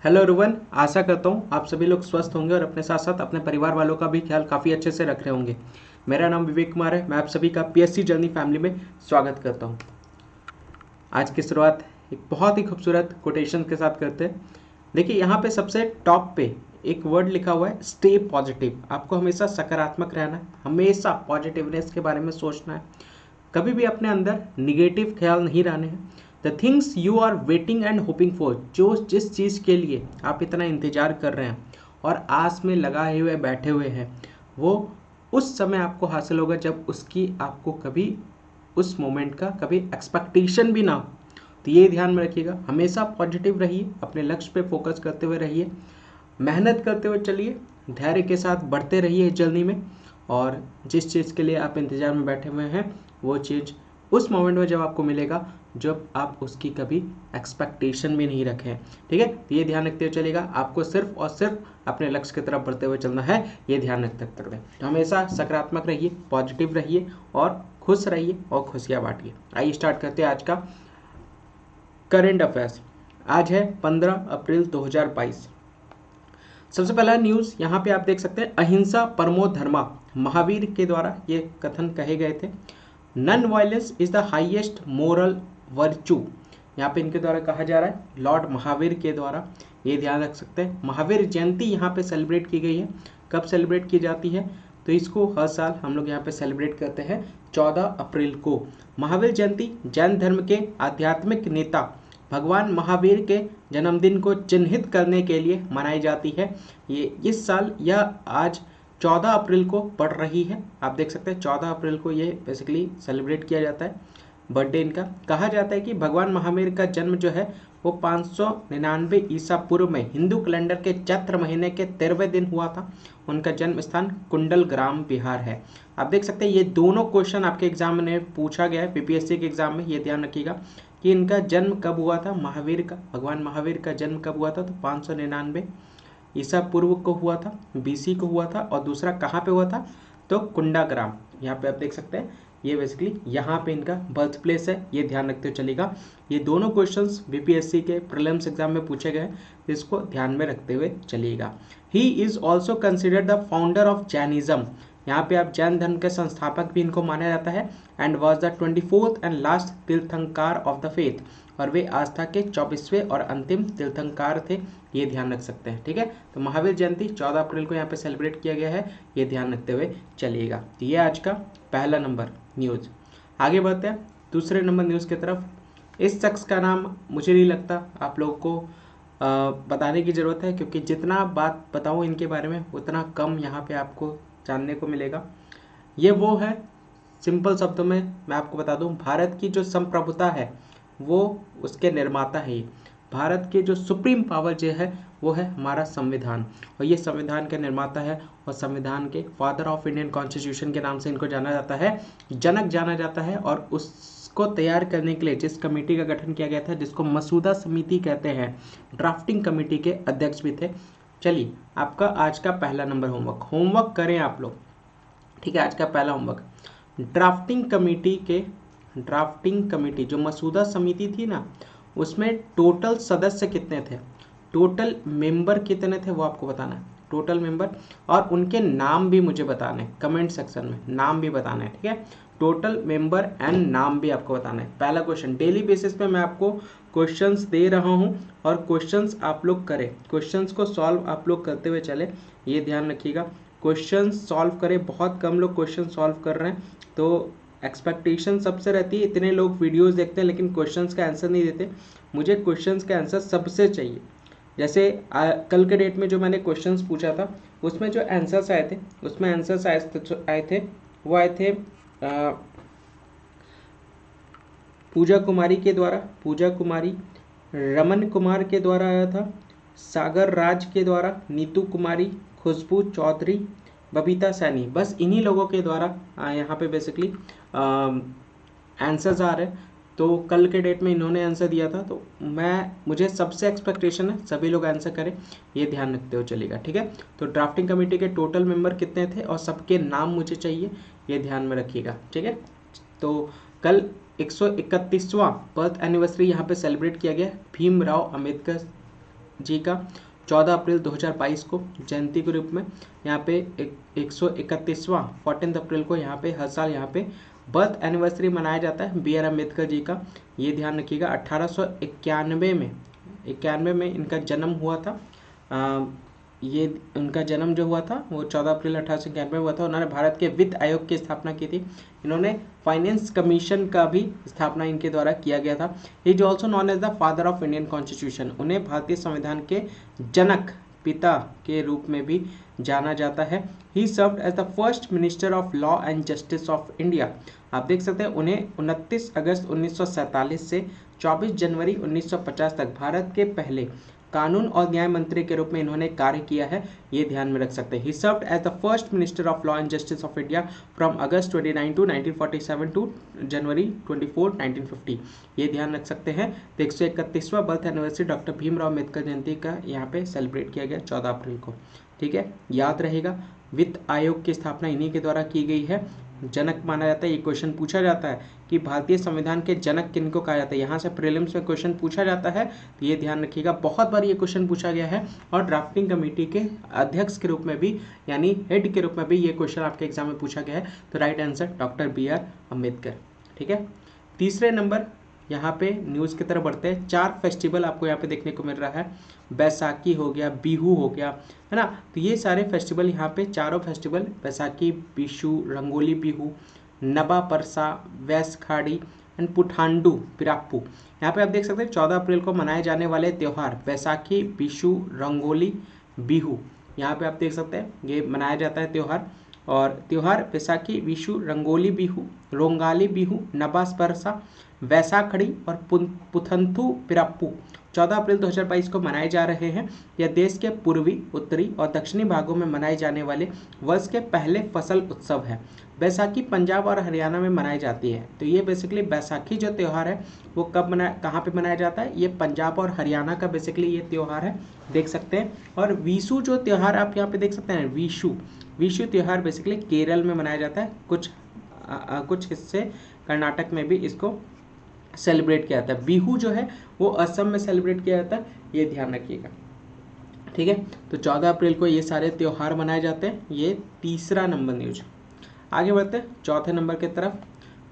Hello everyone, आशा करता हूँ आप सभी लोग स्वस्थ होंगे और अपने साथ साथ अपने परिवार वालों का भी ख्याल काफ़ी अच्छे से रख रहे होंगे। मेरा नाम विवेक कुमार है। मैं आप सभी का पीएससी जर्नी फैमिली में स्वागत करता हूँ। आज की शुरुआत एक बहुत ही खूबसूरत कोटेशन के साथ करते हैं। देखिए, यहाँ पे सबसे टॉप पे एक वर्ड लिखा हुआ है, स्टे पॉजिटिव। आपको हमेशा सकारात्मक रहना है, हमेशा पॉजिटिवनेस के बारे में सोचना है, कभी भी अपने अंदर निगेटिव ख्याल नहीं रहने हैं। The things you are waiting and hoping for, जो जिस चीज़ के लिए आप इतना इंतजार कर रहे हैं और आस में लगाए हुए बैठे हुए हैं, वो उस समय आपको हासिल होगा जब उसकी आपको कभी उस मोमेंट का कभी एक्सपेक्टेशन भी ना हो। तो ये ध्यान में रखिएगा, हमेशा पॉजिटिव रहिए, अपने लक्ष्य पे फोकस करते हुए रहिए, मेहनत करते हुए चलिए, धैर्य के साथ बढ़ते रहिए इस जर्नी में। और जिस चीज़ के लिए आप इंतज़ार में बैठे हुए हैं, वो चीज़ उस मोमेंट में जब आपको मिलेगा जब आप उसकी कभी एक्सपेक्टेशन भी नहीं रखें। ठीक है, तो ये ध्यान रखते हुए चलेगा, आपको सिर्फ और सिर्फ अपने लक्ष्य की तरफ बढ़ते हुए चलना है। ये ध्यान रखते रखें। तो हमेशा सकारात्मक रहिए, पॉजिटिव रहिए और खुश रहिए और खुशियाँ बांटिए। आइए स्टार्ट करते हैं आज का करेंट अफेयर्स। आज है 15 अप्रैल 2022। सबसे पहला न्यूज़ यहाँ पे आप देख सकते हैं, अहिंसा परमो धर्मा, महावीर के द्वारा ये कथन कहे गए थे। Non violence is the highest moral virtue, यहाँ पे इनके द्वारा कहा जा रहा है, लॉर्ड महावीर के द्वारा। ये ध्यान रख सकते हैं। महावीर जयंती यहाँ पे सेलिब्रेट की गई है। कब सेलिब्रेट की जाती है? तो इसको हर साल हम लोग यहाँ पे सेलिब्रेट करते हैं 14 अप्रैल को। महावीर जयंती जैन धर्म के आध्यात्मिक नेता भगवान महावीर के जन्मदिन को चिन्हित करने के लिए मनाई जाती है। ये इस साल यह आज 14 अप्रैल को पड़ रही है। आप देख सकते हैं 14 अप्रैल को ये बेसिकली सेलिब्रेट किया जाता है, बर्थडे इनका। कहा जाता है कि भगवान महावीर का जन्म जो है वो 599 ईसा पूर्व में हिंदू कैलेंडर के चैत्र महीने के 13वें दिन हुआ था। उनका जन्म स्थान कुंडल ग्राम बिहार है। आप देख सकते हैं ये दोनों क्वेश्चन आपके एग्जाम में पूछा गया है, पीपीएससी के एग्जाम में। ये ध्यान रखिएगा कि इनका जन्म कब हुआ था, महावीर का, भगवान महावीर का जन्म कब हुआ था। तो 599 ईसा पूर्व को हुआ था, बीसी को हुआ था। और दूसरा कहाँ पे हुआ था? तो कुंडाग्राम। यहाँ पे आप देख सकते हैं, ये बेसिकली यहाँ पे इनका बर्थ प्लेस है। ये ध्यान रखते हुए चलेगा। ये दोनों क्वेश्चंस बीपीएससी के प्रीलिम्स एग्जाम में पूछे गए हैं, इसको ध्यान में रखते हुए चलिएगा। ही is also considered the founder of Jainism, यहाँ पे आप जैन धर्म के संस्थापक भी इनको माना जाता है। And was the 24th and last tirthankar of the faith, और वे आस्था के 24वें और अंतिम तीर्थंकार थे। ये ध्यान रख सकते हैं। ठीक है, तो महावीर जयंती 14 अप्रैल को यहाँ पे सेलिब्रेट किया गया है। ये ध्यान रखते हुए चलिएगा। तो ये आज का पहला नंबर न्यूज़। आगे बढ़ते हैं दूसरे नंबर न्यूज़ की तरफ। इस शख्स का नाम मुझे नहीं लगता आप लोगों को बताने की ज़रूरत है, क्योंकि जितना बात बताऊँ इनके बारे में उतना कम यहाँ पे आपको जानने को मिलेगा। ये वो है, सिंपल शब्दों में मैं आपको बता दूं, भारत की जो संप्रभुता है वो उसके निर्माता है। भारत के जो सुप्रीम पावर जो है वो है हमारा संविधान, और ये संविधान के निर्माता है और संविधान के फादर ऑफ इंडियन कॉन्स्टिट्यूशन के नाम से इनको जाना जाता है, जनक जाना जाता है। और उसको तैयार करने के लिए जिस कमेटी का गठन किया गया था, जिसको मसूदा समिति कहते हैं, ड्राफ्टिंग कमेटी के अध्यक्ष भी थे। चलिए, आपका आज का पहला नंबर होमवर्क करें आप लोग। ठीक है, आज का पहला होमवर्क, ड्राफ्टिंग कमेटी जो मसूदा समिति थी ना, उसमें टोटल सदस्य कितने थे, टोटल मेंबर कितने थे, वो आपको बताना है, टोटल मेंबर। और उनके नाम भी मुझे बताने हैं, कमेंट सेक्शन में नाम भी बताना है। ठीक है, टोटल मेंबर एंड नाम भी आपको बताना है। पहला क्वेश्चन, डेली बेसिस पे मैं आपको क्वेश्चंस दे रहा हूं और क्वेश्चंस आप लोग करें, क्वेश्चंस को सॉल्व आप लोग करते हुए चले। ये ध्यान रखिएगा, क्वेश्चन सॉल्व करें। बहुत कम लोग क्वेश्चन सॉल्व कर रहे हैं, तो एक्सपेक्टेशन सबसे रहती है, इतने लोग वीडियोस देखते हैं लेकिन क्वेश्चंस का आंसर नहीं देते। मुझे क्वेश्चंस का आंसर सबसे चाहिए। जैसे कल के डेट में जो मैंने क्वेश्चंस पूछा था, उसमें जो आंसर्स आए थे, उसमें आंसर्स आए थे वो आए थे पूजा कुमारी के द्वारा, पूजा कुमारी, रमन कुमार के द्वारा आया था, सागर राज के द्वारा, नीतू कुमारी, खुशबू चौधरी, बबीता सैनी। बस इन्हीं लोगों के द्वारा यहाँ पे बेसिकली आंसर्स आ रहे हैं। तो कल के डेट में इन्होंने आंसर दिया था, तो मुझे सबसे एक्सपेक्टेशन है सभी लोग आंसर करें। ये ध्यान रखते हुए चलेगा। ठीक है, तो ड्राफ्टिंग कमेटी के टोटल मेंबर कितने थे और सबके नाम मुझे चाहिए, ये ध्यान में रखिएगा। ठीक है, तो कल 131वां बर्थ एनिवर्सरी यहाँ पे सेलिब्रेट किया गया भीमराव अंबेडकर जी का 14 अप्रैल 2022 को जयंती के रूप में यहाँ पे 131वां 14 अप्रैल को यहाँ पे हर साल यहाँ पे बर्थ एनिवर्सरी मनाया जाता है बी आर अम्बेडकर जी का। ये ध्यान रखिएगा 1891 में इनका जन्म हुआ था। ये उनका जन्म जो हुआ था वो 14 अप्रैल 1891 में हुआ था। उन्होंने भारत के वित्त आयोग की स्थापना की थी। इन्होंने फाइनेंस कमीशन का भी स्थापना इनके द्वारा किया गया था। He is also known as the father of Indian constitution. उन्हें भारतीय संविधान के जनक पिता के रूप में भी जाना जाता है। He served as the first minister of law and justice of India. आप देख सकते हैं उन्हें 29 अगस्त 1947 से 24 जनवरी 1950 तक भारत के पहले कानून और न्याय मंत्री के रूप में इन्होंने कार्य किया है। ये ध्यान में रख सकते हैं। He served as the first minister of law and justice of India from August 29 to 1947 to January 24 1950। ये ध्यान रख सकते हैं। तो 131वां birth anniversary doctor Bhimrao Ambedkar Jayanti का यहाँ पे सेलिब्रेट किया गया 14 अप्रैल को। ठीक है, याद रहेगा वित्त आयोग की स्थापना इन्हीं के द्वारा की गई है। जनक माना जाता है। ये क्वेश्चन पूछा जाता है कि भारतीय संविधान के जनक किनको कहा जाता है। यहाँ से प्रीलिम्स में क्वेश्चन पूछा जाता है, तो ये ध्यान रखिएगा। बहुत बार ये क्वेश्चन पूछा गया है और ड्राफ्टिंग कमेटी के अध्यक्ष के रूप में भी यानी हेड के रूप में भी ये क्वेश्चन आपके एग्जाम में पूछा गया है। तो right answer doctor B R Ambedkar. ठीक है, तीसरे नंबर यहाँ पे न्यूज़ की तरफ बढ़ते हैं। 4 फेस्टिवल आपको यहाँ पे देखने को मिल रहा है। बैसाखी हो गया, बिहू हो गया, है ना। तो ये सारे फेस्टिवल यहाँ पे चारों फेस्टिवल बैसाखी, बिशु, रंगोली बिहू, नबा परसा, वैसखाड़ी एंड पुठांडू पिराप्पू। यहाँ पे आप देख सकते हैं 14 अप्रैल को मनाए जाने वाले त्यौहार बैसाखी, बिशु, रंगोली, बिहू। यहाँ पे आप देख सकते हैं ये मनाया जाता है त्यौहार। और त्यौहार बैसाखी, विशु, रंगोली बिहू, रोंगाली बिहू, नबास परसा, वैसाखड़ी और पुथंथु पिराप्पू 14 अप्रैल 2022 को मनाए जा रहे हैं। यह देश के पूर्वी, उत्तरी और दक्षिणी भागों में मनाए जाने वाले वर्ष के पहले फसल उत्सव है। बैसाखी पंजाब और हरियाणा में मनाई जाती है। तो ये बेसिकली बैसाखी जो त्यौहार है वो कहाँ पे मनाया जाता है, ये पंजाब और हरियाणा का बेसिकली ये त्यौहार है, देख सकते हैं। और विशु जो त्यौहार आप यहाँ पे देख सकते हैं, विशु त्यौहार बेसिकली केरल में मनाया जाता है। कुछ हिस्से कर्नाटक में भी इसको सेलिब्रेट किया जाता है। बिहू जो है वो असम में सेलिब्रेट किया जाता है, ये ध्यान रखिएगा। ठीक है, तो 14 अप्रैल को ये सारे त्यौहार मनाए जाते हैं। ये तीसरा नंबर न्यूज। आगे बढ़ते हैं चौथे नंबर की तरफ।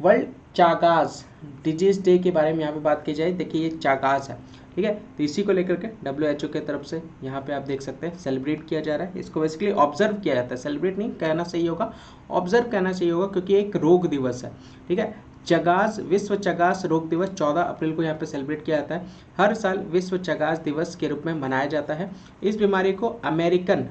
वर्ल्ड चागास डिजीज डे के बारे में यहाँ पे बात की जाए। देखिए ये चागास है, ठीक है। तो इसी को लेकर के WHO की तरफ से यहाँ पे आप देख सकते हैं सेलिब्रेट किया जा रहा है। इसको बेसिकली ऑब्जर्व किया जाता है, सेलिब्रेट नहीं कहना सही होगा, ऑब्जर्व कहना सही होगा, क्योंकि एक रोग दिवस है। ठीक है, चगास, विश्व चगास रोग दिवस 14 अप्रैल को यहाँ पे सेलिब्रेट किया जाता है। हर साल विश्व चगास दिवस के रूप में मनाया जाता है। इस बीमारी को अमेरिकन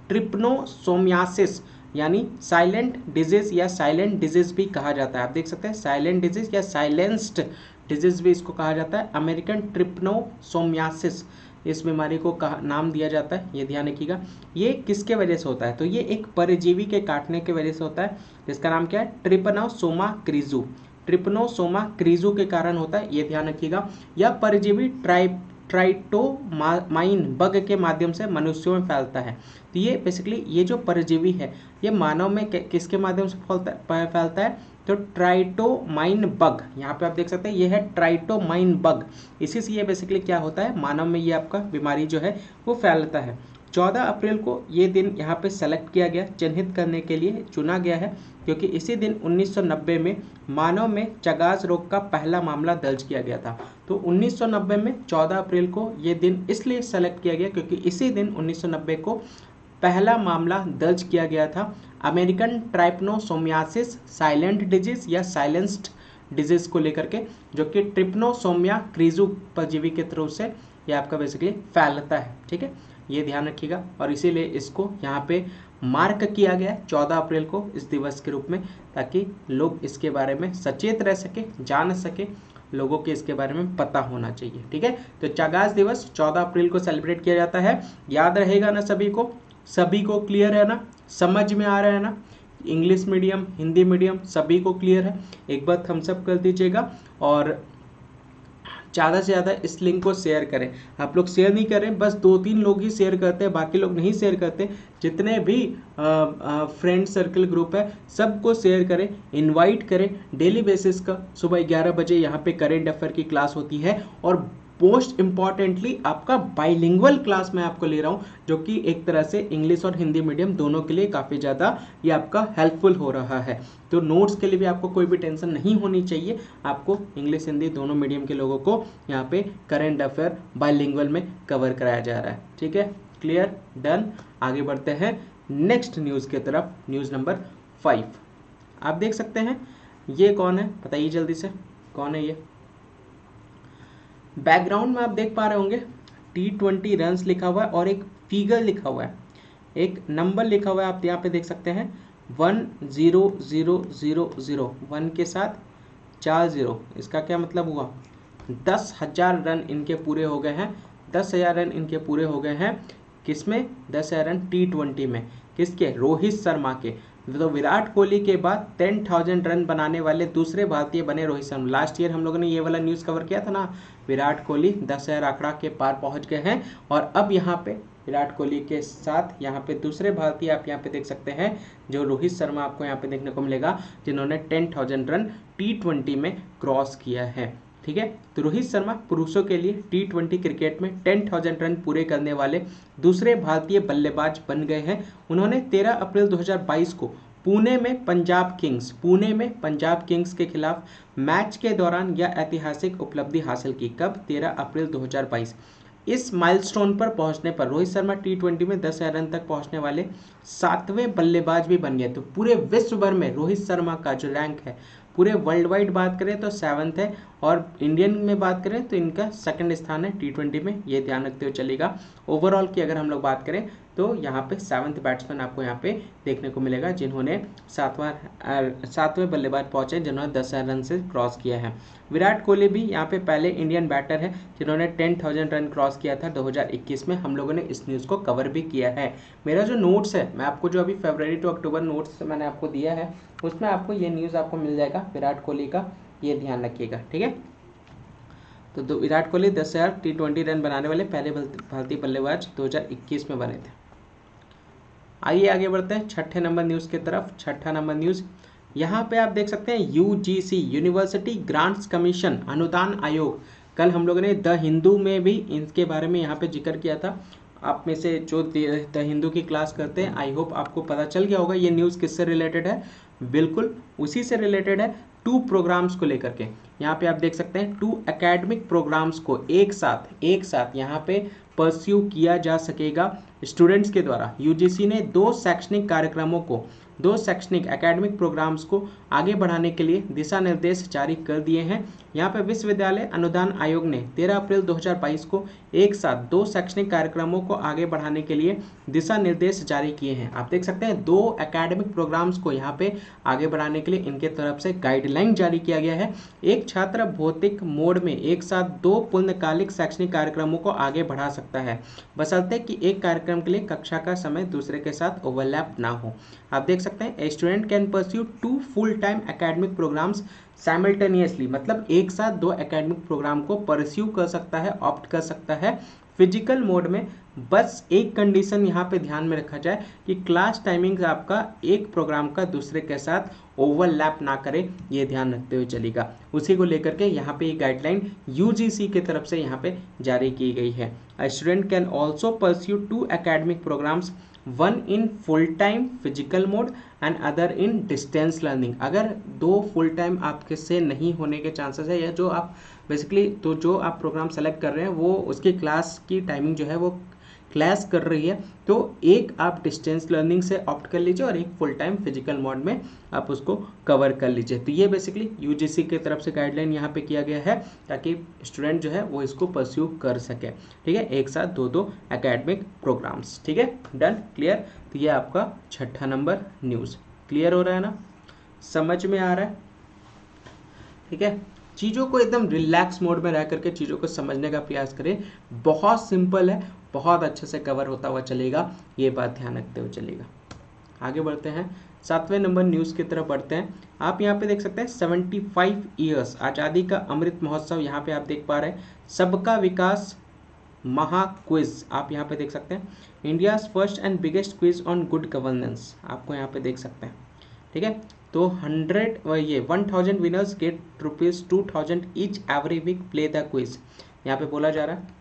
ट्रिप्नोसोमियासिस यानी साइलेंट डिजीज या साइलेंट डिजीज भी कहा जाता है। आप देख सकते हैं साइलेंट डिजीज या साइलेंस्ड डिजीज भी इसको कहा जाता है। अमेरिकन ट्रिप्नोसोमियासिस इस बीमारी को नाम दिया जाता है, ये ध्यान रखिएगा। ये किसके वजह से होता है, तो ये एक परजीवी के काटने की वजह से होता है, जिसका नाम क्या है, ट्रिपनोसोमा क्रीजू के कारण होता है, ये ध्यान रखिएगा। यह परजीवी ट्राइटोमाइन बग के माध्यम से मनुष्यों में फैलता है। तो ये बेसिकली ये जो परजीवी है ये मानव में किसके माध्यम से फैलता है, तो ट्राइटोमाइन बग, यहाँ पे आप देख सकते हैं ये है ट्राइटोमाइन बग। इसी से ये बेसिकली क्या होता है, मानव में ये आपका बीमारी जो है वो फैलता है। 14 अप्रैल को ये दिन यहाँ पे सेलेक्ट किया गया, चिन्हित करने के लिए चुना गया है, क्योंकि इसी दिन 1990 में मानव में चगास रोग का पहला मामला दर्ज किया गया था। तो 1990 में 14 अप्रैल को ये दिन इसलिए सेलेक्ट किया गया क्योंकि इसी दिन 1990 को पहला मामला दर्ज किया गया था अमेरिकन ट्राइपनोसोमियासिस साइलेंट डिजीज या साइलेंस्ड डिजीज को लेकर के, जो कि ट्रिप्नोसोमिया क्रीजू परजीवी के थ्रू से ये आपका बेसिकली फैलता है। ठीक है, ये ध्यान रखिएगा और इसीलिए इसको यहाँ पे मार्क किया गया 14 अप्रैल को इस दिवस के रूप में, ताकि लोग इसके बारे में सचेत रह सके, जान सके, लोगों के इसके बारे में पता होना चाहिए। ठीक है, तो चगास दिवस 14 अप्रैल को सेलिब्रेट किया जाता है। याद रहेगा ना सभी को क्लियर है ना, समझ में आ रहा है ना, इंग्लिश मीडियम हिंदी मीडियम सभी को क्लियर है। एक बार थम्स अप कर दीजिएगा और ज़्यादा से ज़्यादा इस लिंक को शेयर करें। आप लोग शेयर नहीं करें, बस 2-3 लोग ही शेयर करते हैं, बाकी लोग नहीं शेयर करते। जितने भी फ्रेंड सर्कल ग्रुप है सबको शेयर करें, इनवाइट करें। डेली बेसिस का सुबह 11 बजे यहाँ पे करेंट अफेयर की क्लास होती है और मोस्ट इम्पॉर्टेंटली आपका बाइलिंगुअल क्लास मैं आपको ले रहा हूँ, जो कि एक तरह से इंग्लिश और हिंदी मीडियम दोनों के लिए काफ़ी ज़्यादा ये आपका हेल्पफुल हो रहा है। तो नोट्स के लिए भी आपको कोई भी टेंशन नहीं होनी चाहिए। आपको इंग्लिश हिंदी दोनों मीडियम के लोगों को यहाँ पे करेंट अफेयर बाइलिंगुअल में कवर कराया जा रहा है। ठीक है, क्लियर, डन। आगे बढ़ते हैं नेक्स्ट न्यूज़ की तरफ। न्यूज़ नंबर 5 आप देख सकते हैं। ये कौन है बताइए जल्दी से, कौन है ये? बैकग्राउंड में आप देख पा रहे होंगे T20 रन्स लिखा हुआ है और एक फिगर लिखा हुआ है, एक नंबर लिखा हुआ है, आप यहाँ पे देख सकते हैं 10000, 1 के साथ 4 0। इसका क्या मतलब हुआ? 10,000 रन इनके पूरे हो गए हैं। 10,000 रन इनके पूरे हो गए हैं। किसमें? 10,000 रन T20 में। किसके? रोहित शर्मा के। तो विराट कोहली के बाद 10,000 रन बनाने वाले दूसरे भारतीय बने रोहित शर्मा। लास्ट ईयर हम लोगों ने ये वाला न्यूज़ कवर किया था ना, विराट कोहली 10,000 आंकड़ा के पार पहुंच गए हैं। और अब यहाँ पे विराट कोहली के साथ यहाँ पे दूसरे भारतीय आप यहाँ पे देख सकते हैं, जो रोहित शर्मा आपको यहाँ पे देखने को मिलेगा, जिन्होंने 10,000 रन T20 में क्रॉस किया है। ठीक है, तो रोहित शर्मा पुरुषों के लिए T20 क्रिकेट में 10,000 रन पूरे करने वाले दूसरे भारतीय बल्लेबाज बन गए हैं। उन्होंने 13 अप्रैल 2022 को पुणे में पंजाब किंग्स के खिलाफ मैच के दौरान यह ऐतिहासिक उपलब्धि हासिल की। कब? 13 अप्रैल 2022। इस माइलस्टोन पर पहुंचने पर रोहित शर्मा T20 में 10,000 रन तक पहुंचने वाले 7वें बल्लेबाज भी बन गए। तो पूरे विश्व भर में रोहित शर्मा का जो रैंक है, पूरे वर्ल्ड वाइड बात करें तो 7th है, और इंडियन में बात करें तो इनका 2nd स्थान है T20 में। ये ध्यान रखते हुए चलेगा। ओवरऑल की अगर हम लोग बात करें तो यहाँ पे 7th बैट्समैन आपको यहाँ पे देखने को मिलेगा, जिन्होंने 7वें बल्लेबाज पहुंचे, जिन्होंने 10,000 रन से क्रॉस किया है। विराट कोहली भी यहाँ पे पहले इंडियन बैटर है जिन्होंने 10,000 रन क्रॉस किया था 2021 में। हम लोगों ने इस न्यूज़ को कवर भी किया है। मेरा जो नोट्स है, मैं आपको जो अभी फरवरी टू अक्टूबर नोट्स मैंने आपको दिया है, उसमें आपको ये न्यूज़ आपको मिल जाएगा विराट कोहली का, ये ध्यान रखिएगा। ठीक है, तो विराट कोहली 10,000 T20 रन बनाने वाले पहले भारतीय बल्लेबाज 2021 में बने थे। आइए आगे बढ़ते हैं छठे नंबर न्यूज़ की तरफ। छठा नंबर न्यूज़ यहाँ पे आप देख सकते हैं, UGC यूनिवर्सिटी ग्रांट्स कमीशन, अनुदान आयोग। कल हम लोगों ने द हिंदू में भी इनके बारे में यहाँ पे जिक्र किया था। आप में से जो द हिंदू की क्लास करते हैं, आई होप आपको पता चल गया होगा ये न्यूज़ किससे रिलेटेड है। बिल्कुल उसी से रिलेटेड है, 2 प्रोग्राम्स को लेकर के। यहाँ पे आप देख सकते हैं 2 एकेडमिक प्रोग्राम्स को एक साथ यहाँ पे परस्यू किया जा सकेगा स्टूडेंट्स के द्वारा। UGC ने 2 शैक्षणिक एकेडमिक प्रोग्राम्स को आगे बढ़ाने के लिए दिशा निर्देश जारी कर दिए हैं। यहाँ पे विश्वविद्यालय अनुदान आयोग ने 13 अप्रैल 2022 को एक साथ 2 शैक्षणिक कार्यक्रमों को आगे बढ़ाने के लिए दिशा निर्देश जारी किए हैं। आप देख सकते हैं 2 एकेडमिक प्रोग्राम्स को यहाँ पे आगे बढ़ाने के लिए इनके तरफ से गाइडलाइन जारी किया गया है। एक छात्र भौतिक मोड में एक साथ 2 पूर्णकालिक शैक्षणिक कार्यक्रमों को आगे बढ़ा सकता है, बशर्ते कि एक कार्यक्रम के लिए कक्षा का समय दूसरे के साथ ओवरलैप ना हो। आप देख सकते हैं, a student can pursue 2 full time academic programmes simultaneously, मतलब एक साथ 2 एकेडमिक प्रोग्राम को परस्यू कर सकता है, ऑप्ट कर सकता है फिजिकल मोड में। बस एक कंडीशन यहाँ पे ध्यान में रखा जाए कि क्लास टाइमिंग आपका एक प्रोग्राम का दूसरे के साथ ओवरलैप ना करे, ये ध्यान रखते हुए चलेगा। उसी को लेकर के यहाँ पे ये गाइडलाइन UGC की तरफ से यहाँ पे जारी की गई है। A student can also pursue 2 academic programmes, 1 in full time physical mode and other in distance learning. अगर 2 फुल टाइम आपके से नहीं होने के चांसेस है, या जो आप बेसिकली तो जो आप प्रोग्राम सेलेक्ट कर रहे हैं वो उसकी क्लास की टाइमिंग जो है वो क्लैश कर रही है, तो एक आप डिस्टेंस लर्निंग से ऑप्ट कर लीजिए और एक फुल टाइम फिजिकल मोड में आप उसको कवर कर लीजिए। तो ये बेसिकली UGC की तरफ से गाइडलाइन यहाँ पे किया गया है, ताकि स्टूडेंट जो है वो इसको परस्यू कर सके। ठीक है, एक साथ 2 एकेडमिक प्रोग्राम्स। ठीक है, डन, क्लियर। तो ये आपका छठा नंबर न्यूज़ क्लियर हो रहा है ना, समझ में आ रहा है? ठीक है, चीज़ों को एकदम रिलैक्स मोड में रह करके चीज़ों को समझने का प्रयास करें। बहुत सिंपल है, बहुत अच्छे से कवर होता हुआ चलेगा, ये बात ध्यान रखते हुए चलेगा। आगे बढ़ते हैं, 7वें नंबर न्यूज़ की तरफ बढ़ते हैं। आप यहाँ पे देख सकते हैं 75 ईयर्स आज़ादी का अमृत महोत्सव, यहाँ पे आप देख पा रहे हैं सबका विकास महा क्विज, आप यहाँ पे देख सकते हैं India's first and biggest quiz on good governance, आपको यहाँ पे देख सकते हैं। ठीक है, तो 1000 winners get ₹2000 each every week, play the quiz. यहाँ पे बोला जा रहा है।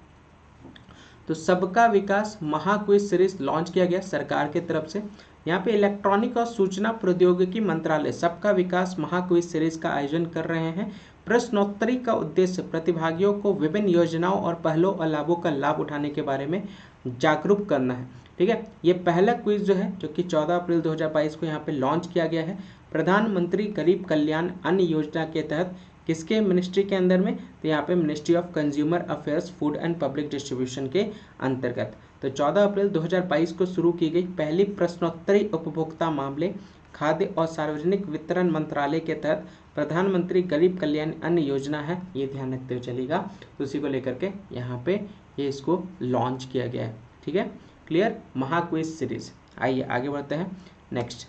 तो सबका विकास महाक्विज सीरीज लॉन्च किया गया सरकार की तरफ से। यहाँ पे इलेक्ट्रॉनिक और सूचना प्रौद्योगिकी मंत्रालय सबका विकास महाक्विज सीरीज का आयोजन कर रहे हैं। प्रश्नोत्तरी का उद्देश्य प्रतिभागियों को विभिन्न योजनाओं और पहलों और लाभों का लाभ उठाने के बारे में जागरूक करना है। ठीक है, ये पहला क्विज जो है जो कि 14 अप्रैल 2022 को यहाँ पे लॉन्च किया गया है प्रधानमंत्री गरीब कल्याण अन्न योजना के तहत। किसके मिनिस्ट्री के अंदर में? तो यहाँ पे ministry of consumer affairs food and public distribution के अंतर्गत। तो 14 अप्रैल 2022 को शुरू की गई पहली प्रश्नोत्तरी उपभोक्ता मामले खाद्य और सार्वजनिक वितरण मंत्रालय के तहत प्रधानमंत्री गरीब कल्याण अन्न योजना है, ये ध्यान रखते हुए चलेगा। तो उसी को लेकर के यहाँ पे ये इसको लॉन्च किया गया है। ठीक है, क्लियर, महाक्विज सीरीज। आइए आगे बढ़ते हैं। नेक्स्ट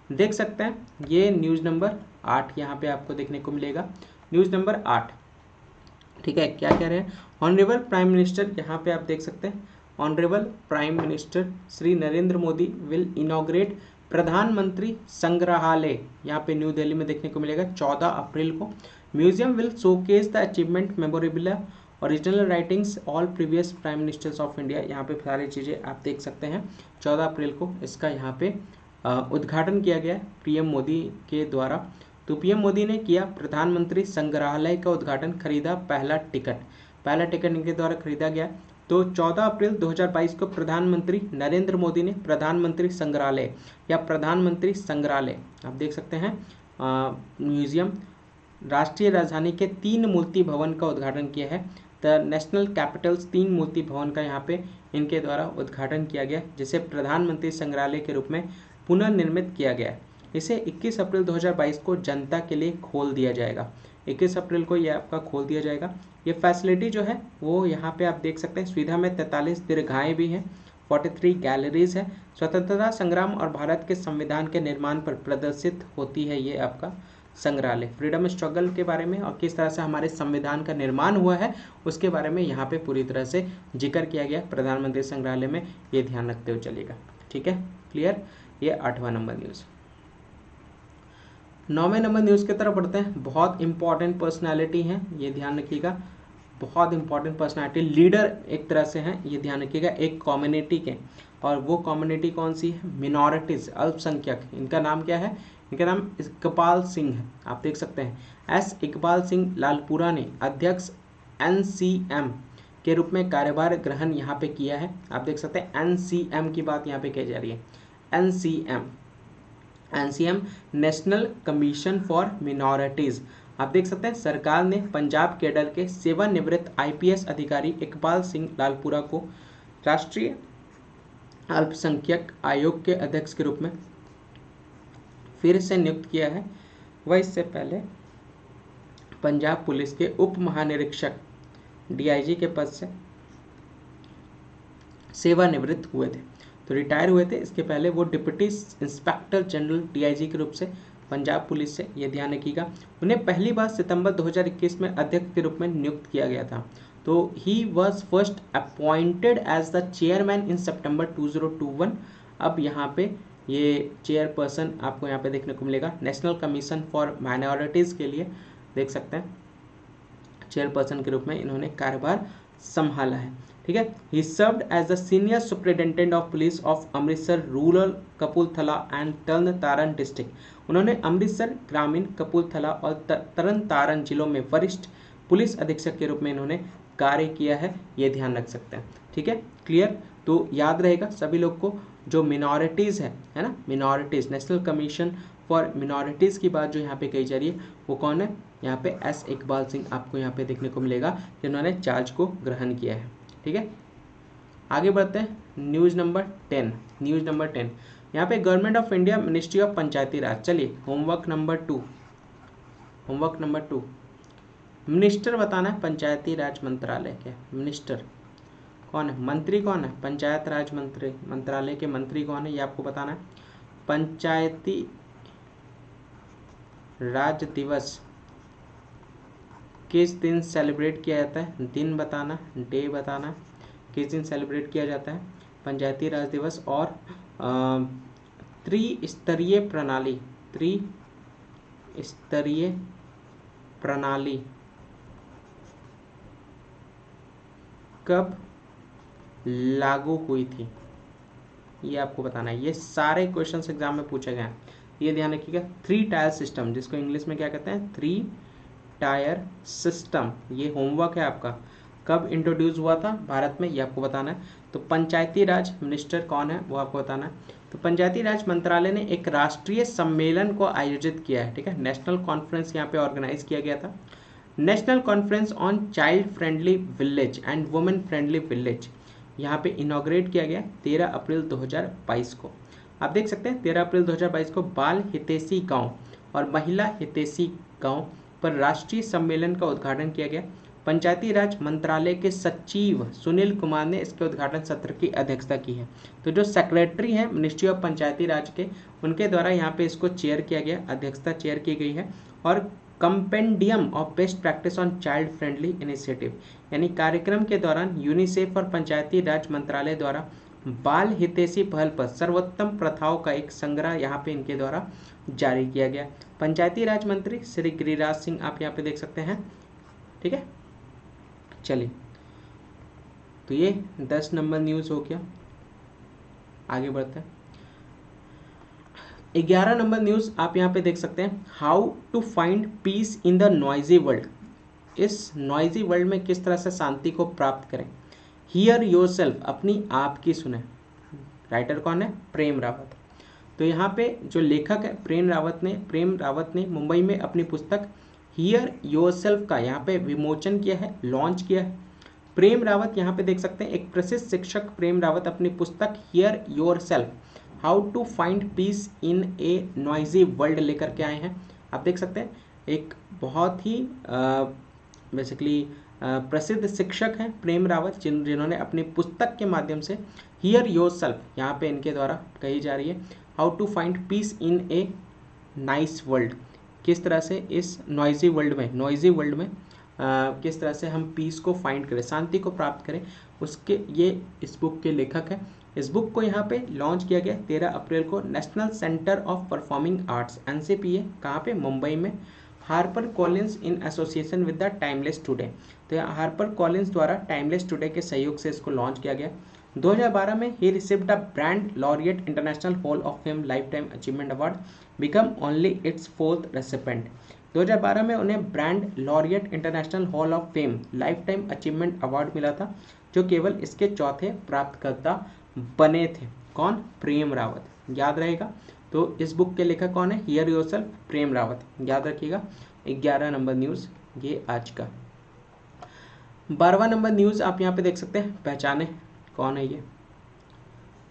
देख सकते हैं ये न्यूज़ नंबर 8 यहाँ पे आपको देखने को मिलेगा। न्यूज़ नंबर 8, ठीक है, क्या कह रहे हैं? ऑनरेबल प्राइम मिनिस्टर, यहाँ पे आप देख सकते हैं honourable prime minister Shri Narendra Modi will inaugurate प्रधानमंत्री संग्रहालय, यहाँ पे न्यू दिल्ली में देखने को मिलेगा 14 अप्रैल को। Museum will showcase the achievement memorable original writings all previous prime ministers of India, यहाँ पे सारी चीज़ें आप देख सकते हैं। 14 अप्रैल को इसका यहाँ पे उद्घाटन किया गया पीएम मोदी के द्वारा। तो पीएम मोदी ने किया प्रधानमंत्री संग्रहालय का उद्घाटन, खरीदा पहला टिकट इनके द्वारा खरीदा गया। तो 14 अप्रैल 2022 को प्रधानमंत्री नरेंद्र मोदी ने प्रधानमंत्री संग्रहालय या प्रधानमंत्री संग्रहालय आप देख सकते हैं म्यूजियम राष्ट्रीय राजधानी के 3 मूर्ति भवन का उद्घाटन किया है। द नेशनल कैपिटल्स 3 मूर्ति भवन का यहाँ पे इनके द्वारा उद्घाटन किया गया, जिसे प्रधानमंत्री संग्रहालय के रूप में पुनर्निर्मित किया गया। इसे 21 अप्रैल 2022 को जनता के लिए खोल दिया जाएगा। 21 अप्रैल को ये आपका खोल दिया जाएगा। ये फैसिलिटी जो है वो यहाँ पे आप देख सकते हैं। सुविधा में 43 दीर्घाएँ भी हैं, 43 गैलरीज है। स्वतंत्रता संग्राम और भारत के संविधान के निर्माण पर प्रदर्शित होती है ये आपका संग्रहालय। फ्रीडम स्ट्रगल के बारे में और किस तरह से हमारे संविधान का निर्माण हुआ है उसके बारे में यहाँ पे पूरी तरह से जिक्र किया गया प्रधानमंत्री संग्रहालय में, ये ध्यान रखते हुए चलेगा। ठीक है, क्लियर। ये 8वां नंबर न्यूज़। 9वें नंबर न्यूज़ की तरफ बढ़ते हैं। बहुत इंपॉर्टेंट पर्सनैलिटी हैं, ये ध्यान रखिएगा। बहुत इंपॉर्टेंट पर्सनैलिटी, लीडर एक तरह से हैं, ये ध्यान रखिएगा एक कम्युनिटी के। और वो कम्युनिटी कौन सी है? मिनॉरिटीज़, अल्पसंख्यक। इनका नाम क्या है? इनका नाम इकबाल सिंह है। आप देख सकते हैं एस इकबाल सिंह लालपुरा ने अध्यक्ष NCM के रूप में कार्यभार ग्रहण यहाँ पे किया है। आप देख सकते हैं NCM की बात यहाँ पे कही जा रही है। NCM national commission for minorities. आप देख सकते हैं सरकार ने पंजाब कैडर के सेवानिवृत्त IPS अधिकारी इकबाल सिंह लालपुरा को राष्ट्रीय अल्पसंख्यक आयोग के अध्यक्ष के रूप में फिर से नियुक्त किया है। वह इससे पहले पंजाब पुलिस के उप महानिरीक्षक DIG के पद से सेवानिवृत्त हुए थे, तो रिटायर हुए थे। इसके पहले वो डिप्टी इंस्पेक्टर जनरल DIG के रूप से पंजाब पुलिस से, ये ध्यान रखिएगा। उन्हें पहली बार सितंबर 2021 में अध्यक्ष के रूप में नियुक्त किया गया था। तो he was first appointed as the chairman in September 2021। अब यहाँ पे ये चेयरपर्सन आपको यहाँ पे देखने को मिलेगा नेशनल कमीशन फॉर माइनॉरिटीज़ के लिए, देख सकते हैं चेयरपर्सन के रूप में इन्होंने कार्यभार संभाला है। ठीक है, he served as the senior superintendent of police of Amritsar rural Kapurthala and Tarn Taran district. उन्होंने अमृतसर ग्रामीण कपूरथला और तरन तारण जिलों में वरिष्ठ पुलिस अधीक्षक के रूप में इन्होंने कार्य किया है, ये ध्यान रख सकते हैं। ठीक है, क्लियर। तो याद रहेगा सभी लोग को जो मिनॉरिटीज़ है ना, minorities national commission for minorities की बात जो यहाँ पे कही जा रही है वो कौन है? यहाँ पे एस इकबाल सिंह आपको यहाँ पे देखने को मिलेगा जिन्होंने चार्ज को ग्रहण किया है। ठीक है, आगे बढ़ते हैं। News number 10। न्यूज़ नंबर 10 यहाँ पे government of India ministry of Panchayati Raj. चलिए homework number 2। Homework number 2 minister बताना है पंचायती राज मंत्रालय के। मिनिस्टर कौन है? मंत्री कौन है? पंचायत राज मंत्रालय के मंत्री कौन है ये आपको बताना है। पंचायती राज दिवस किस दिन सेलिब्रेट किया जाता है? दिन बताना, डे बताना, किस दिन सेलिब्रेट किया जाता है पंचायती राज दिवस। और त्रिस्तरीय प्रणाली कब लागू हुई थी, ये आपको बताना है। ये सारे क्वेश्चंस एग्जाम में पूछे गए हैं, ये ध्यान रखिएगा। 3 टायर सिस्टम, जिसको इंग्लिश में क्या कहते हैं, 3 टायर सिस्टम, ये होमवर्क है आपका। कब इंट्रोड्यूस हुआ था भारत में, ये आपको बताना है। तो पंचायती राज मिनिस्टर कौन है, वो आपको बताना है। तो पंचायती राज मंत्रालय ने एक राष्ट्रीय सम्मेलन को आयोजित किया है, ठीक है। नेशनल कॉन्फ्रेंस यहाँ पे ऑर्गेनाइज किया गया था। National conference on child friendly village and women friendly village, यहाँ पे इनॉग्रेट किया गया 13 अप्रैल 2022 को। आप देख सकते हैं 13 अप्रैल 2022 को बाल हितैषी गांव और महिला हितैषी गांव पर राष्ट्रीय सम्मेलन का उद्घाटन किया गया। पंचायती राज मंत्रालय के सचिव सुनील कुमार ने इसके उद्घाटन सत्र की अध्यक्षता की है। तो जो सेक्रेटरी हैं मिनिस्ट्री ऑफ पंचायती राज के, उनके द्वारा यहाँ पे इसको चेयर किया गया, अध्यक्षता चेयर की गई है। और compendium of best practice on child friendly initiative, यानी कार्यक्रम के दौरान यूनिसेफ और पंचायती राज मंत्रालय द्वारा बाल हितैषी पहल पर सर्वोत्तम प्रथाओं का एक संग्रह यहाँ पे इनके द्वारा जारी किया गया। पंचायती राज मंत्री श्री गिरिराज सिंह आप यहाँ पे देख सकते हैं, ठीक है। चलिए, तो ये 10 नंबर न्यूज हो गया, आगे बढ़ते हैं। 11 नंबर न्यूज आप यहाँ पे देख सकते हैं, how to find peace in the noisy world. इस नॉइजी वर्ल्ड में किस तरह से शांति को प्राप्त करें। हियर योरसेल्फ, अपनी आप की सुने। राइटर कौन है, प्रेम रावत। तो यहाँ पे जो लेखक है प्रेम रावत ने मुंबई में अपनी पुस्तक हियर योरसेल्फ का यहाँ पे विमोचन किया है, लॉन्च किया है। प्रेम रावत यहाँ पे देख सकते हैं, एक प्रसिद्ध शिक्षक प्रेम रावत अपनी पुस्तक hear yourself how to find peace in a noisy world लेकर के आए हैं। आप देख सकते हैं एक बहुत ही बेसिकली प्रसिद्ध शिक्षक हैं प्रेम रावत, जिन्होंने अपनी पुस्तक के माध्यम से हियर योरसेल्फ यहाँ पे इनके द्वारा कही जा रही है, how to find peace in a nice world, किस तरह से इस नॉइजी वर्ल्ड में किस तरह से हम पीस को फाइंड करें, शांति को प्राप्त करें, उसके ये इस बुक के लेखक हैं। इस बुक को यहाँ पे लॉन्च किया गया 13 अप्रैल को national centre of performing arts NCPA, कहाँ पे, मुंबई में, Harper Collins in association with the timeless today. तो हार्पर कॉलिन्स द्वारा टाइमलेस टुडे के सहयोग से इसको लॉन्च किया गया। 2012 में he received a brand laureate international hall of fame life time achievement award, become only it's 4th recipient. 2012 में उन्हें brand laureate international hall of fame life time achievement award मिला था, जो केवल इसके चौथे प्राप्तकर्ता बने थे। कौन, प्रेम रावत, याद रहेगा। तो इस बुक के लेखक कौन है, हियर योरसेल्फ, प्रेम रावत, याद रखिएगा। 11 नंबर न्यूज़ ये आज का। 12वां नंबर न्यूज़ आप यहाँ पे देख सकते हैं, पहचाने, कौन है ये,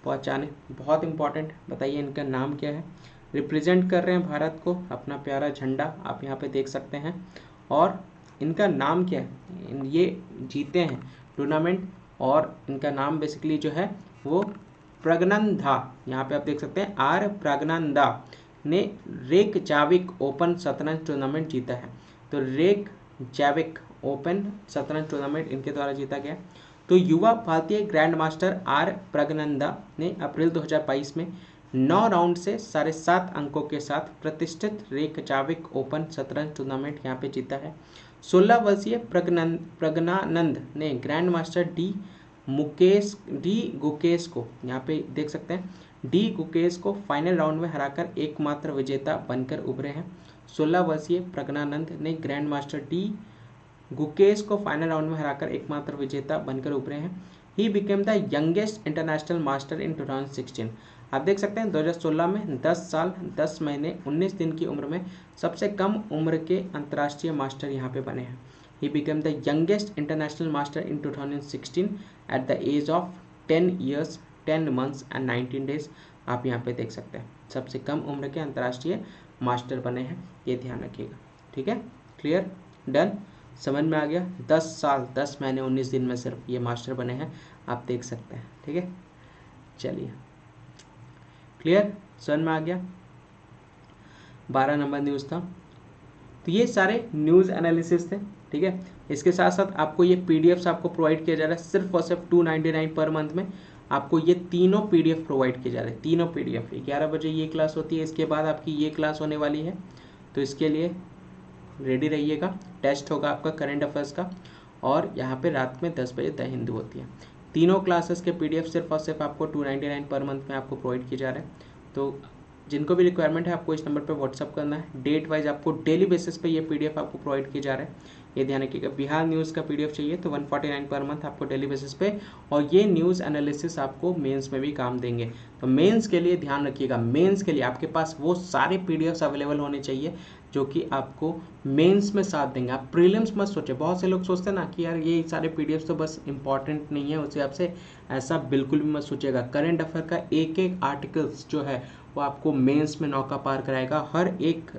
पहचाने, बहुत इंपॉर्टेंट, बताइए इनका नाम क्या है। रिप्रेजेंट कर रहे हैं भारत को, अपना प्यारा झंडा आप यहाँ पे देख सकते हैं, और इनका नाम क्या है, ये जीते हैं टूर्नामेंट, और इनका नाम बेसिकली जो है वो प्रज्ञानंदा, यहाँ पे आप देख सकते हैं आर प्रज्ञानंदा ने रेकजाविक ओपन शतरंज टूर्नामेंट जीता है। तो रेकजाविक ओपन शतरंज टूर्नामेंट इनके द्वारा जीता गया। तो युवा भारतीय ग्रैंड मास्टर आर प्रज्ञानंदा ने अप्रैल 2022 में 9 राउंड से 7.5 अंकों के साथ प्रतिष्ठित रेकजाविक ओपन शतरंज टूर्नामेंट यहाँ पे जीता है। 16 वर्षीय प्रज्ञानंद ने ग्रैंड मास्टर डी गुकेश को, यहाँ पे देख सकते हैं, डी गुकेश को फाइनल राउंड में हराकर एकमात्र विजेता बनकर उभरे हैं। 16 वर्षीय प्रज्ञानंद ने ग्रैंड मास्टर डी गुकेश को फाइनल राउंड में हराकर एकमात्र विजेता बनकर उभरे हैं। He became the youngest international master in 2016। आप देख सकते हैं 2016 में 10 साल 10 महीने 19 दिन की उम्र में सबसे कम उम्र के अंतर्राष्ट्रीय मास्टर यहाँ पे बने हैं। He became the youngest international master in 2016 at the age of 10 years, 10 months and 19 days। आप यहाँ पे देख सकते हैं सबसे कम उम्र के अंतर्राष्ट्रीय मास्टर बने हैं, ये ध्यान रखिएगा। ठीक है, क्लियर, डन, समझ में आ गया। 10 साल 10 महीने 19 दिन में सिर्फ ये मास्टर बने हैं, आप देख सकते हैं। ठीक है, चलिए, क्लियर, समझ में आ गया। 12 नंबर न्यूज़ था। तो ये सारे न्यूज़ एनालिसिस थे। ठीक है, इसके साथ साथ आपको ये पीडीएफ्स आपको प्रोवाइड किया जा रहा है सिर्फ और सिर्फ 299 पर मंथ में। आपको ये तीनों पीडीएफ प्रोवाइड किए जा रहे हैं, तीनों पीडीएफ। 11 बजे ये क्लास होती है, इसके बाद आपकी ये क्लास होने वाली है, तो इसके लिए रेडी रहिएगा। टेस्ट होगा आपका करंट अफेयर्स का, और यहाँ पे रात में 10 बजे द हिंदू होती है। तीनों क्लासेस के PDF सिर्फ और सिर्फ आपको 299 पर मंथ में आपको प्रोवाइड किए जा रहे हैं। तो जिनको भी रिक्वायरमेंट है आपको इस नंबर पे व्हाट्सअप करना है। डेट वाइज आपको डेली बेसिस पे ये PDF आपको प्रोवाइड किए जा रहे हैं। ये ध्यान रखिएगा, बिहार न्यूज़ का PDF चाहिए तो 149 पर मंथ आपको डेली बेसिस पे, और ये न्यूज़ एनालिसिस आपको मेंस में भी काम देंगे। तो मेंस के लिए ध्यान रखिएगा, मेंस के लिए आपके पास वो सारे PDFs अवेलेबल होने चाहिए जो कि आपको मेंस में साथ देंगे। आप प्रीलिम्स मत सोचें। बहुत से लोग सोचते हैं ना कि यार ये सारे PDFs तो बस इंपॉर्टेंट नहीं है उस हिसाब से, ऐसा बिल्कुल भी मत सोचिएगा। करंट अफेयर का एक एक आर्टिकल्स जो है वो आपको मेंस में नौका पार कराएगा। हर एक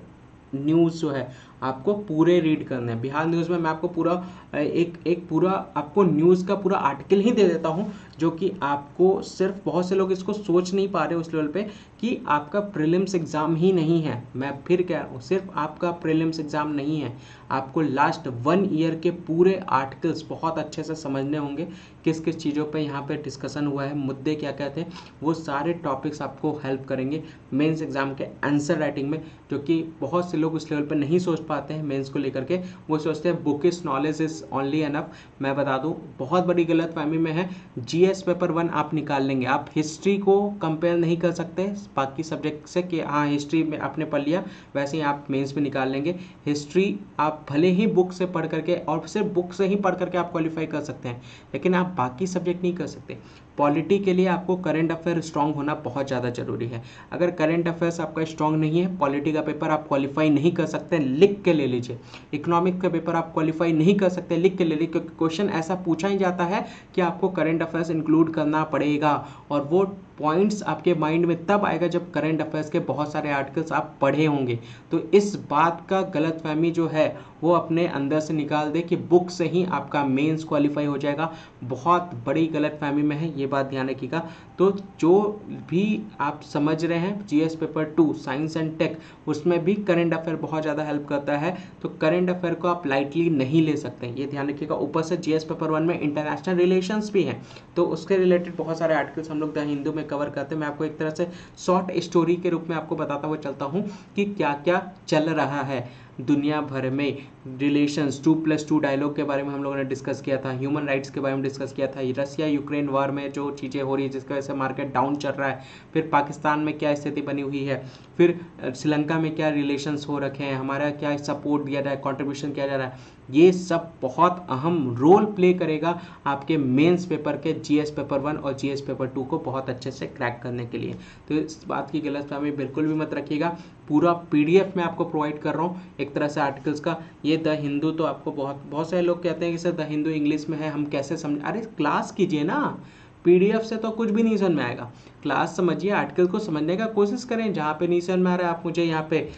न्यूज़ जो है आपको पूरे रीड करने हैं। बिहार न्यूज़ में मैं आपको पूरा एक पूरा आपको न्यूज़ का पूरा आर्टिकल ही दे देता हूँ, जो कि आपको सिर्फ, बहुत से लोग इसको सोच नहीं पा रहे उस लेवल पे कि आपका प्रीलिम्स एग्ज़ाम ही नहीं है। मैं फिर कह रहा हूँ, सिर्फ आपका प्रीलिम्स एग्ज़ाम नहीं है, आपको लास्ट 1 ईयर के पूरे आर्टिकल्स बहुत अच्छे से समझने होंगे। किस किस चीज़ों पे यहाँ पे डिस्कशन हुआ है, मुद्दे क्या क्या थे, वो सारे टॉपिक्स आपको हेल्प करेंगे मेंस एग्ज़ाम के आंसर राइटिंग में। जो कि बहुत से लोग उस लेवल पे नहीं सोच पाते हैं मेंस को लेकर के, वो सोचते हैं bookish knowledge is only enough. मैं बता दूं, बहुत बड़ी गलतफहमी में है। GS पेपर 1 आप निकाल लेंगे, आप हिस्ट्री को कंपेयर नहीं कर सकते बाकी सब्जेक्ट से कि हाँ हिस्ट्री में आपने पढ़ लिया, वैसे ही आप मेंस में निकाल लेंगे। हिस्ट्री आप भले ही बुक से पढ़ करके, और सिर्फ बुक से ही पढ़ करके आप क्वालिफाई कर सकते हैं, लेकिन आप बाकी सब्जेक्ट नहीं कर सकते। पॉलिटी के लिए आपको करंट अफेयर स्ट्रांग होना बहुत ज़्यादा जरूरी है। अगर करंट अफेयर्स आपका स्ट्रांग नहीं है, पॉलिटी का पेपर आप क्वालिफाई नहीं कर सकते, लिख के ले लीजिए। इकोनॉमिक का पेपर आप क्वालिफाई नहीं कर सकते, लिख के ले लीजिए, क्योंकि क्वेश्चन ऐसा पूछा ही जाता है कि आपको करंट अफेयर्स इंक्लूड करना पड़ेगा, और वो पॉइंट्स आपके माइंड में तब आएगा जब करंट अफेयर्स के बहुत सारे आर्टिकल्स आप पढ़े होंगे। तो इस बात का गलतफहमी जो है वो अपने अंदर से निकाल दे कि बुक से ही आपका मेंस क्वालिफाई हो जाएगा। बहुत बड़ी गलतफहमी में है, ये बात ध्यान रखिएगा। तो जो भी आप समझ रहे हैं GS paper 2 science and tech, उसमें भी करंट अफेयर बहुत ज़्यादा हेल्प करता है। तो करंट अफेयर को आप लाइटली नहीं ले सकते, ये ध्यान रखिएगा। ऊपर से GS पेपर 1 में इंटरनेशनल रिलेशंस भी हैं, तो उसके रिलेटेड बहुत सारे आर्टिकल्स हम लोग द हिंदू में कवर करते हैं। मैं आपको एक तरह से शॉर्ट स्टोरी के रूप में आपको बताता हुआ चलता हूँ कि क्या क्या चल रहा है दुनिया भर में। रिलेशंस 2+2 डायलॉग के बारे में हम लोगों ने डिस्कस किया था, ह्यूमन राइट्स के बारे में डिस्कस किया था, रसिया यूक्रेन वार में जो चीज़ें हो रही है जिसकी वजह से मार्केट डाउन चल रहा है, फिर पाकिस्तान में क्या स्थिति बनी हुई है, फिर श्रीलंका में क्या रिलेशंस हो रखे हैं, हमारा क्या सपोर्ट दिया जा रहा है, कॉन्ट्रीब्यूशन किया जा रहा है। ये सब बहुत अहम रोल प्ले करेगा आपके मेंस पेपर के GS पेपर 1 और GS पेपर 2 को बहुत अच्छे से क्रैक करने के लिए। तो इस बात की गलतफहमी बिल्कुल भी मत रखिएगा। पूरा PDF में आपको प्रोवाइड कर रहा हूँ एक तरह से आर्टिकल्स का। ये द हिंदू तो आपको बहुत सारे लोग कहते हैं कि सर द हिंदू इंग्लिश में है, हम कैसे समझ, अरे क्लास कीजिए ना, PDF से तो कुछ भी नहीं समझ में आएगा। क्लास समझिए, आर्टिकल को समझने का कोशिश करें। जहाँ पे नहीं समझ में आ रहा है आप मुझे यहाँ पे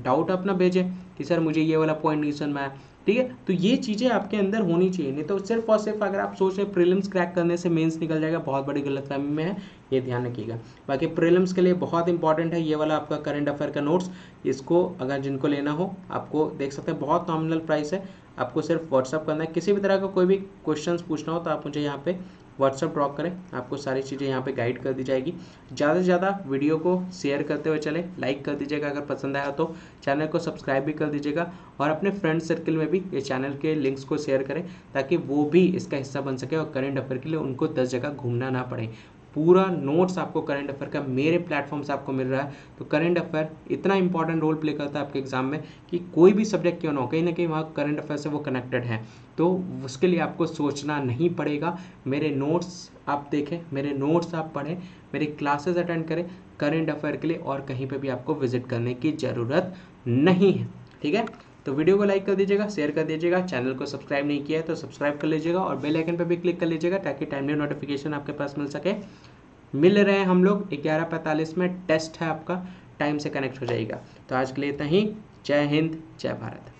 डाउट अपना भेजें कि सर मुझे ये वाला पॉइंट नहीं समझ में आया, ठीक है। तो ये चीज़ें आपके अंदर होनी चाहिए, नहीं तो सिर्फ और सिर्फ अगर आप सोच रहे प्रीलिम्स क्रैक करने से मेंस निकल जाएगा, बहुत बड़ी गलतफहमी में है, ये ध्यान रखिएगा। बाकी प्रीलिम्स के लिए बहुत इंपॉर्टेंट है ये वाला आपका करंट अफेयर का नोट्स। इसको अगर जिनको लेना हो आपको देख सकते हैं, बहुत नॉमिनल प्राइस है। आपको सिर्फ व्हाट्सअप करना है, किसी भी तरह का कोई भी क्वेश्चंस पूछना हो तो आप मुझे यहाँ पे व्हाट्सअप ड्रॉप करें, आपको सारी चीज़ें यहाँ पे गाइड कर दी जाएगी। ज़्यादा से ज़्यादा वीडियो को शेयर करते हुए चले, लाइक कर दीजिएगा अगर पसंद आया तो, चैनल को सब्सक्राइब भी कर दीजिएगा, और अपने फ्रेंड सर्कल में भी ये चैनल के लिंक्स को शेयर करें ताकि वो भी इसका हिस्सा बन सके और करंट अफेयर के लिए उनको 10 जगह घूमना ना पड़े। पूरा नोट्स आपको करंट अफेयर का मेरे प्लेटफॉर्म से आपको मिल रहा है। तो करंट अफेयर इतना इंपॉर्टेंट रोल प्ले करता है आपके एग्जाम में कि कोई भी सब्जेक्ट क्यों ना हो, कहीं ना कहीं वहाँ करंट अफेयर से वो कनेक्टेड है। तो उसके लिए आपको सोचना नहीं पड़ेगा। मेरे नोट्स आप देखें, मेरे नोट्स आप पढ़ें, मेरी क्लासेस अटेंड करें करंट अफेयर के लिए, और कहीं पर भी आपको विजिट करने की ज़रूरत नहीं है, ठीक है। तो वीडियो को लाइक कर दीजिएगा, शेयर कर दीजिएगा, चैनल को सब्सक्राइब नहीं किया है तो सब्सक्राइब कर लीजिएगा, और बेल आइकन पर भी क्लिक कर लीजिएगा ताकि टाइमली नोटिफिकेशन आपके पास मिल सके। मिल रहे हैं हम लोग 11:45 में, टेस्ट है आपका, टाइम से कनेक्ट हो जाएगा। तो आज के लिए इतना ही। जय हिंद, जय भारत।